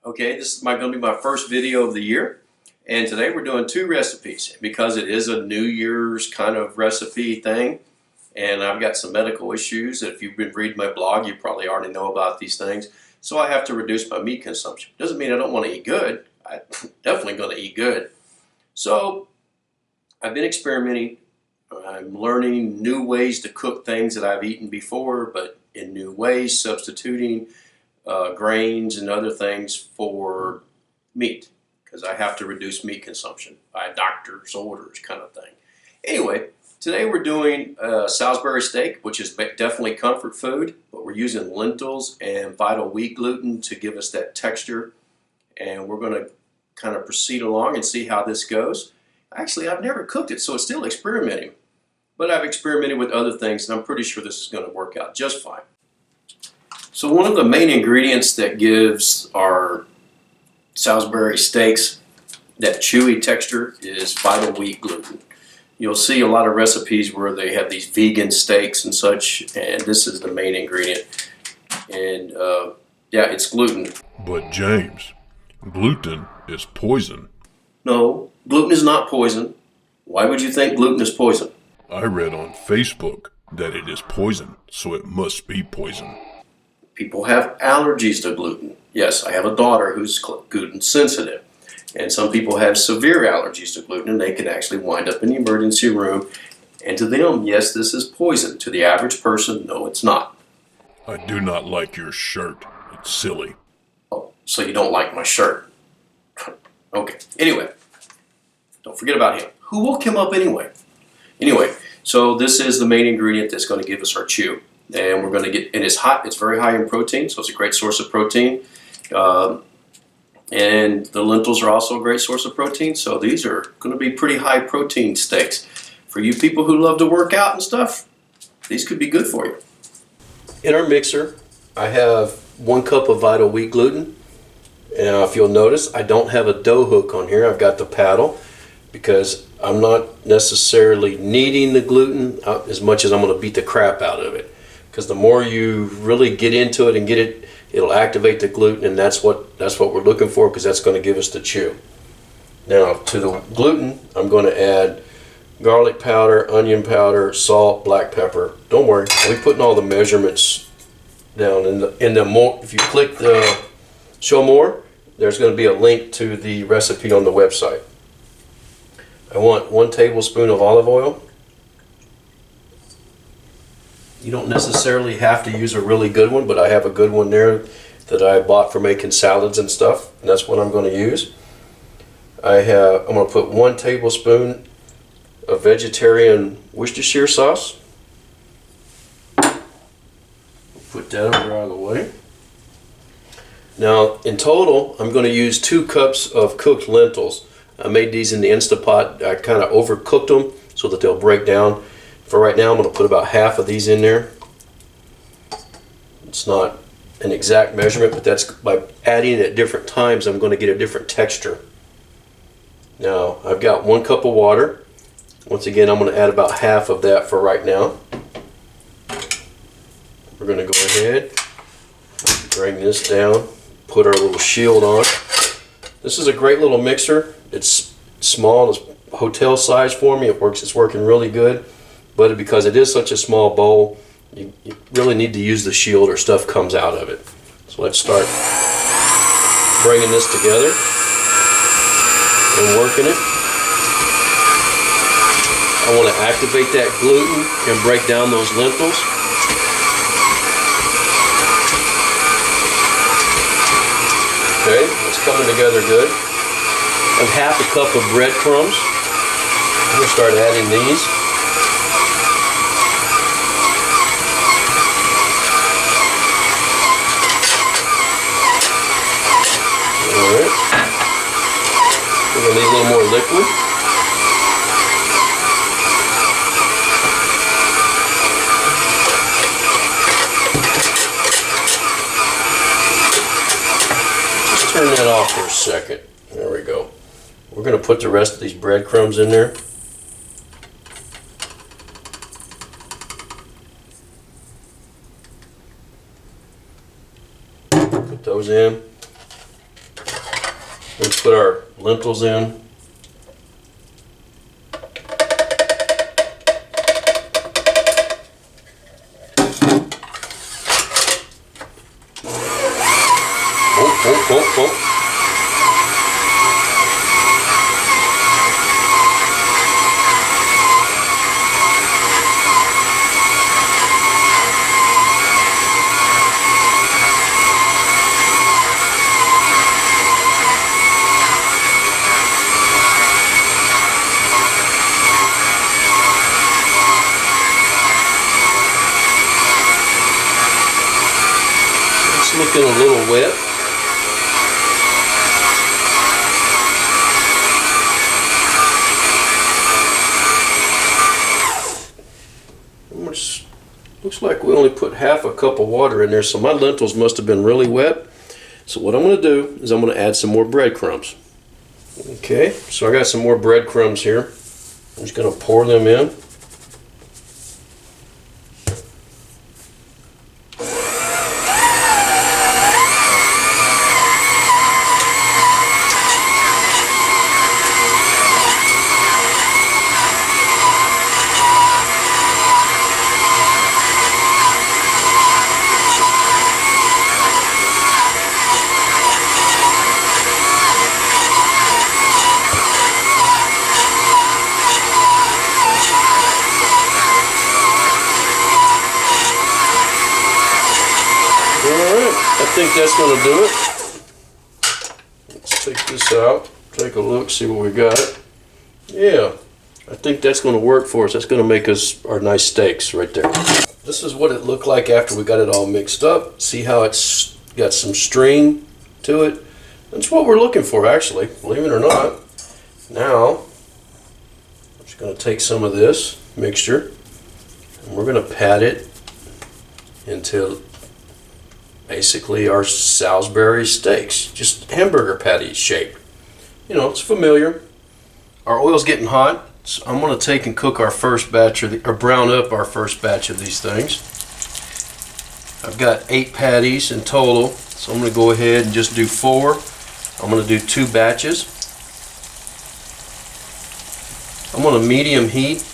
Okay, this is going to be my first video of the year, and today we're doing two recipes because it is a New Year's kind of recipe thing, and I've got some medical issues. If you've been reading my blog, you probably already know about these things, so I have to reduce my meat consumption. Doesn't mean I don't want to eat good. I'm definitely going to eat good. So I've been experimenting. I'm learning new ways to cook things that I've eaten before, but in new ways, substituting grains and other things for meat because I have to reduce meat consumption by doctor's orders kind of thing. Anyway, today we're doing Salisbury steak, which is definitely comfort food, but we're using lentils and vital wheat gluten to give us that texture, and we're going to kind of proceed along and see how this goes. Actually, I've never cooked it, so it's still experimenting, but I've experimented with other things, and I'm pretty sure this is going to work out just fine. So one of the main ingredients that gives our Salisbury steaks that chewy texture is vital wheat gluten. You'll see a lot of recipes where they have these vegan steaks and such, and this is the main ingredient. And yeah, it's gluten. But James, gluten is poison. No, gluten is not poison. Why would you think gluten is poison? I read on Facebook that it is poison, so it must be poison. People have allergies to gluten. Yes, I have a daughter who's gluten sensitive. And some people have severe allergies to gluten, and they can actually wind up in the emergency room. And to them, yes, this is poison. To the average person, no, it's not. I do not like your shirt. It's silly. Oh, so you don't like my shirt. Okay, anyway, don't forget about him. Who woke him up anyway? Anyway, so this is the main ingredient that's going to give us our chew. And we're going to get, and it's hot, it's very high in protein, so it's a great source of protein. And the lentils are also a great source of protein, so these are going to be pretty high protein steaks. For you people who love to work out and stuff, these could be good for you. In our mixer, I have 1 cup of vital wheat gluten. And if you'll notice, I don't have a dough hook on here. I've got the paddle because I'm not necessarily kneading the gluten as much as I'm going to beat the crap out of it. Because the more you really get into it and get it, it'll activate the gluten, and that's what we're looking for, because that's going to give us the chew. Now to the gluten, I'm going to add garlic powder, onion powder, salt, black pepper. Don't worry, I'll be putting all the measurements down in the more. If you click the show more, there's going to be a link to the recipe on the website. I want 1 tablespoon of olive oil. You don't necessarily have to use a really good one, but I have a good one there that I bought for making salads and stuff, and that's what I'm going to use. I'm going to put 1 tablespoon of vegetarian Worcestershire sauce. Put that over out of the way. Now, in total, I'm going to use 2 cups of cooked lentils. I made these in the Instapot. I kind of overcooked them so that they'll break down. For right now, I'm going to put about half of these in there. It's not an exact measurement, but that's by adding it at different times, I'm going to get a different texture. Now, I've got 1 cup of water. Once again, I'm going to add about half of that for right now. We're going to go ahead, bring this down, put our little shield on. This is a great little mixer. It's small, it's hotel size for me. It's working really good. But because it is such a small bowl, you really need to use the shield or stuff comes out of it. So let's start bringing this together and working it. I want to activate that gluten and break down those lentils. Okay, it's coming together good. I have half a cup of breadcrumbs. I'm going to start adding these. Alright, we're going to need a little more liquid. Just turn that off for a second. There we go. We're going to put the rest of these breadcrumbs in there. Put those in. We'll put our lentils in. Oh. It's looking a little wet. Looks like we only put half a cup of water in there, so my lentils must have been really wet. So what I'm going to do is I'm going to add some more breadcrumbs. Okay, so I got some more breadcrumbs here. I'm just going to pour them in. I think that's going to do it. Let's take this out, take a look, see what we got. Yeah, I think that's going to work for us. That's going to make us our nice steaks right there. This is what it looked like after we got it all mixed up. See how it's got some string to it? That's what we're looking for, actually, believe it or not. Now, I'm just going to take some of this mixture and we're going to pat it into basically our Salisbury steaks, just hamburger patty shape. You know, it's familiar. Our oil's getting hot, so I'm going to take and cook our first batch or brown up our first batch of these things. I've got 8 patties in total, so I'm going to go ahead and just do 4. I'm going to do 2 batches. I'm on a medium heat.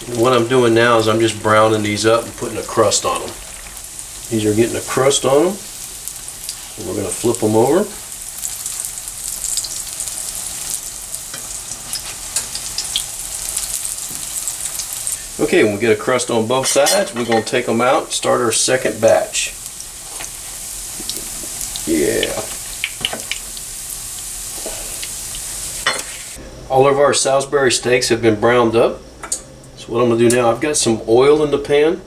And what I'm doing now is I'm just browning these up and putting a crust on them. These are getting a crust on them. And we're going to flip them over. Okay, when we get a crust on both sides, we're going to take them out and start our second batch. Yeah. All of our Salisbury steaks have been browned up. So what I'm going to do now, I've got some oil in the pan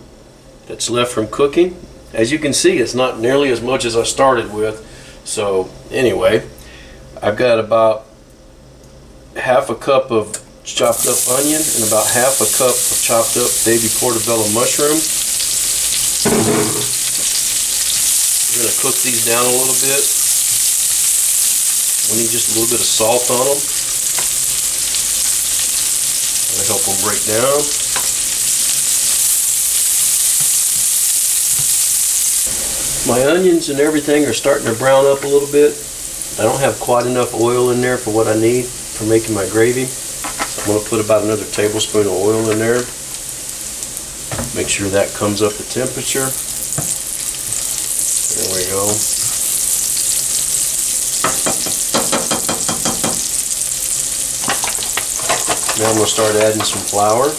that's left from cooking. As you can see, it's not nearly as much as I started with. So anyway, I've got about half a cup of chopped up onion and about half a cup of chopped up baby portobello mushroom. We're going to cook these down a little bit. We need just a little bit of salt on them. That'll help them break down. My onions and everything are starting to brown up a little bit. I don't have quite enough oil in there for what I need for making my gravy. So I'm going to put about another tablespoon of oil in there. Make sure that comes up to temperature. There we go. Now I'm going to start adding some flour.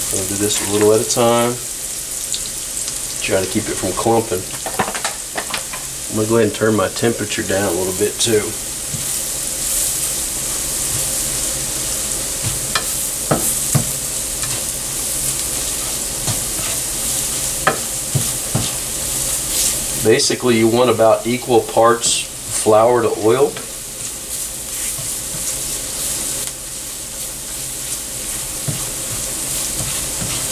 I'm going to do this a little at a time. Try to keep it from clumping. I'm going to go ahead and turn my temperature down a little bit too. Basically, you want about equal parts flour to oil.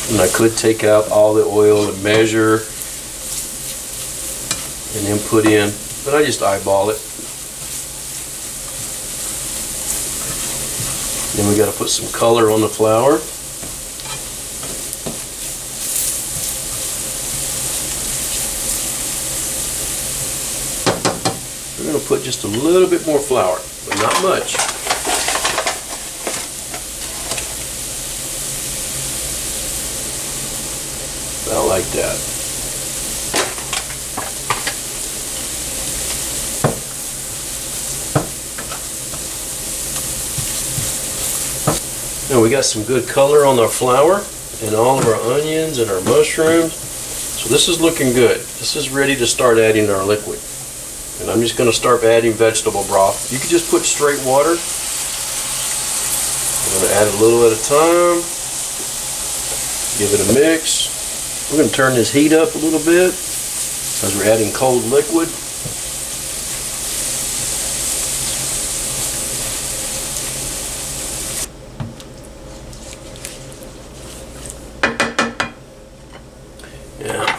And I could take out all the oil and measure and then put in, but I just eyeball it. Then we got to put some color on the flour. we're going to put just a little bit more flour, but not much. About like that. Now we got some good color on our flour and all of our onions and our mushrooms. So this is looking good. This is ready to start adding our liquid. And I'm just going to start adding vegetable broth. You can just put straight water. I'm going to add a little at a time. Give it a mix. We're going to turn this heat up a little bit as we're adding cold liquid.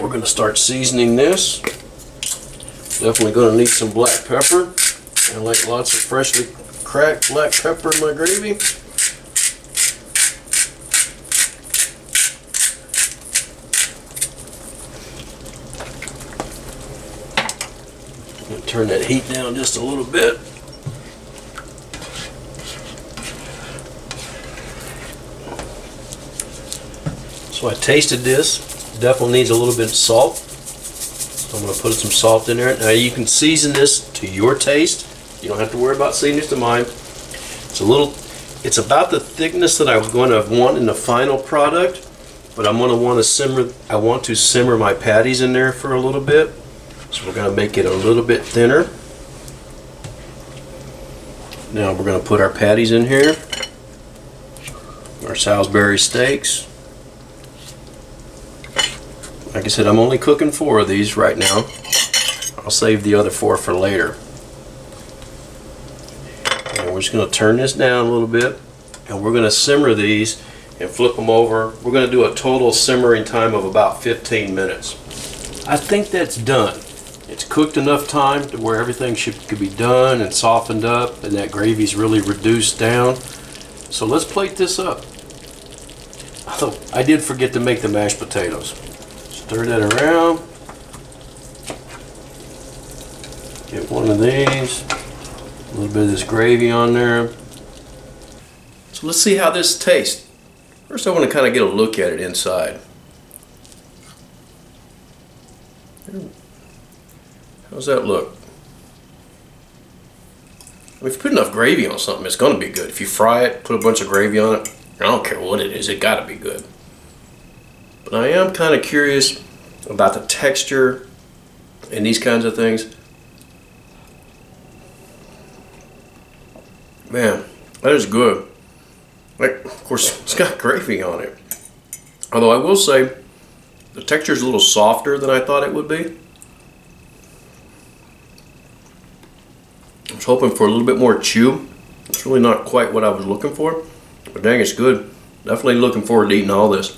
We're going to start seasoning this. Definitely going to need some black pepper. I like lots of freshly cracked black pepper in my gravy. I'm going to turn that heat down just a little bit. So I tasted this. Definitely needs a little bit of salt. So I'm going to put some salt in there. Now you can season this to your taste. You don't have to worry about seasoning it to mine. It's about the thickness that I was going to want in the final product, but I want to simmer my patties in there for a little bit. So we're going to make it a little bit thinner. Now we're going to put our patties in here. Our Salisbury steaks. Like I said, I'm only cooking 4 of these right now. I'll save the other 4 for later. And we're just going to turn this down a little bit, and we're going to simmer these and flip them over. We're going to do a total simmering time of about 15 minutes. I think that's done. It's cooked enough time to where everything could be done and softened up, and that gravy's really reduced down. So let's plate this up. Oh, I did forget to make the mashed potatoes. Stir that around. Get one of these. A little bit of this gravy on there. So let's see how this tastes. First I want to kind of get a look at it inside. How's that look? I mean, if you put enough gravy on something, it's going to be good. If you fry it, put a bunch of gravy on it, I don't care what it is, it got to be good. But I am kind of curious about the texture and these kinds of things. Man, that is good. Like, of course, it's got gravy on it. Although I will say, the texture is a little softer than I thought it would be. I was hoping for a little bit more chew. It's really not quite what I was looking for. But dang, it's good. Definitely looking forward to eating all this.